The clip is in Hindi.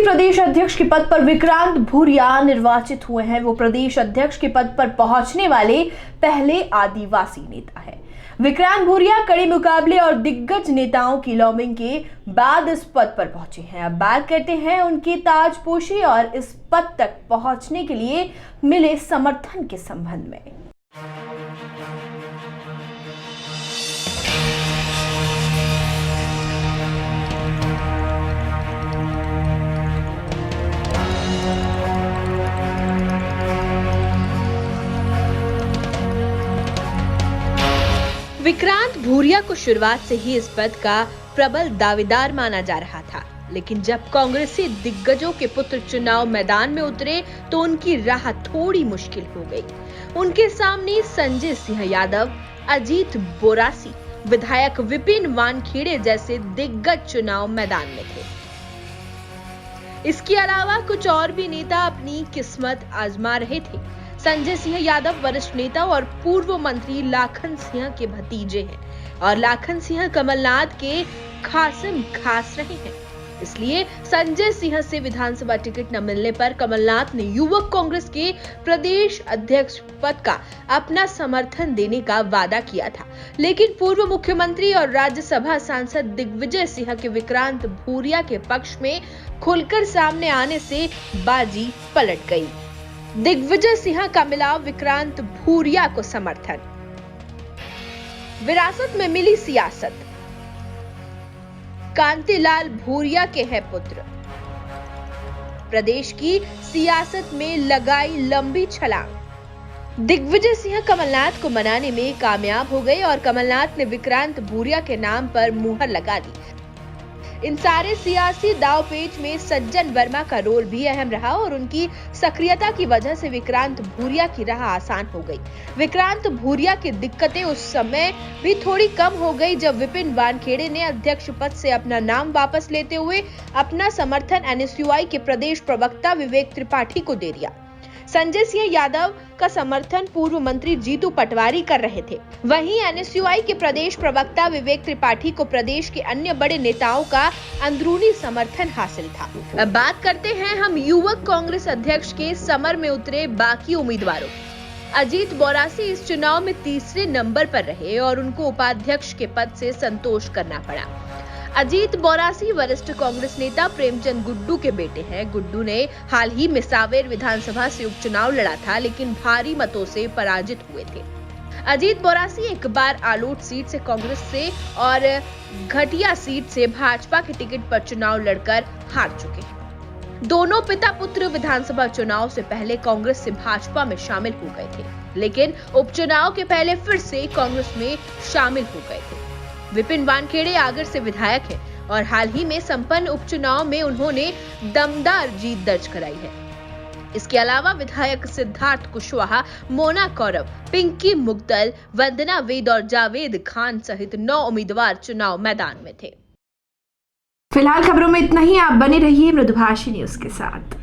प्रदेश अध्यक्ष के पद पर विक्रांत भूरिया निर्वाचित हुए हैं। वो प्रदेश अध्यक्ष के पद पर पहुंचने वाले पहले आदिवासी नेता हैं। विक्रांत भूरिया कड़े मुकाबले और दिग्गज नेताओं की लॉबिंग के बाद इस पद पर पहुंचे हैं। अब बात करते हैं उनकी ताजपोशी और इस पद तक पहुंचने के लिए मिले समर्थन के संबंध में। विक्रांत भूरिया को शुरुआत से ही इस पद का प्रबल दावेदार माना जा रहा था, लेकिन जब कांग्रेसी दिग्गजों के पुत्र चुनाव मैदान में उतरे तो उनकी राह थोड़ी मुश्किल हो गई। उनके सामने संजय सिंह यादव, अजीत बोरासी, विधायक विपिन वानखेड़े जैसे दिग्गज चुनाव मैदान में थे। इसके अलावा कुछ और भी नेता अपनी किस्मत आजमा रहे थे। संजय सिंह यादव वरिष्ठ नेता और पूर्व मंत्री लाखन सिंह के भतीजे हैं और लाखन सिंह कमलनाथ के खासिम खास रहे हैं। इसलिए संजय सिंह से विधानसभा टिकट न मिलने पर कमलनाथ ने युवक कांग्रेस के प्रदेश अध्यक्ष पद का अपना समर्थन देने का वादा किया था, लेकिन पूर्व मुख्यमंत्री और राज्यसभा सांसद दिग्विजय सिंह के विक्रांत भूरिया के पक्ष में खुलकर सामने आने से बाजी पलट गई। दिग्विजय सिंह का मिला विक्रांत भूरिया को समर्थन। विरासत में मिली सियासत। कांतिलाल भूरिया के है पुत्र। प्रदेश की सियासत में लगाई लंबी छलांग। दिग्विजय सिंह कमलनाथ को मनाने में कामयाब हो गए और कमलनाथ ने विक्रांत भूरिया के नाम पर मुहर लगा दी। इन सारे सियासी दांवपेच में सज्जन वर्मा का रोल भी अहम रहा और उनकी सक्रियता की वजह से विक्रांत भूरिया की राह आसान हो गई। विक्रांत भूरिया की दिक्कतें उस समय भी थोड़ी कम हो गई जब विपिन वानखेड़े ने अध्यक्ष पद से अपना नाम वापस लेते हुए अपना समर्थन एनएसयूआई के प्रदेश प्रवक्ता विवेक त्रिपाठी को दे दिया। संजय सिंह यादव का समर्थन पूर्व मंत्री जीतू पटवारी कर रहे थे। वहीं एनएसयूआई के प्रदेश प्रवक्ता विवेक त्रिपाठी को प्रदेश के अन्य बड़े नेताओं का अंदरूनी समर्थन हासिल था। अब बात करते हैं हम युवक कांग्रेस अध्यक्ष के समर में उतरे बाकी उम्मीदवारों। अजीत बोरासी इस चुनाव में तीसरे नंबर पर रहे और उनको उपाध्यक्ष के पद से संतोष करना पड़ा। अजीत बोरासी वरिष्ठ कांग्रेस नेता प्रेमचंद गुड्डू के बेटे हैं। गुड्डू ने हाल ही में सांवेर विधानसभा से उपचुनाव लड़ा था, लेकिन भारी मतों से पराजित हुए थे। अजीत बोरासी एक बार आलोट सीट से कांग्रेस से और घटिया सीट से भाजपा के टिकट पर चुनाव लड़कर हार चुके हैं। दोनों पिता पुत्र विधानसभा चुनाव से पहले कांग्रेस से भाजपा में शामिल हो गए थे, लेकिन उपचुनाव के पहले फिर से कांग्रेस में शामिल हो गए थे। विपिन वानखेड़े आगर से विधायक हैं और हाल ही में संपन्न उपचुनाव में उन्होंने दमदार जीत दर्ज कराई है। इसके अलावा विधायक सिद्धार्थ कुशवाहा, मोना कौरव, पिंकी मुगदल, वंदना वेद और जावेद खान सहित 9 उम्मीदवार चुनाव मैदान में थे। फिलहाल खबरों में इतना ही। आप बने रहिए मृदुभाषी न्यूज के साथ।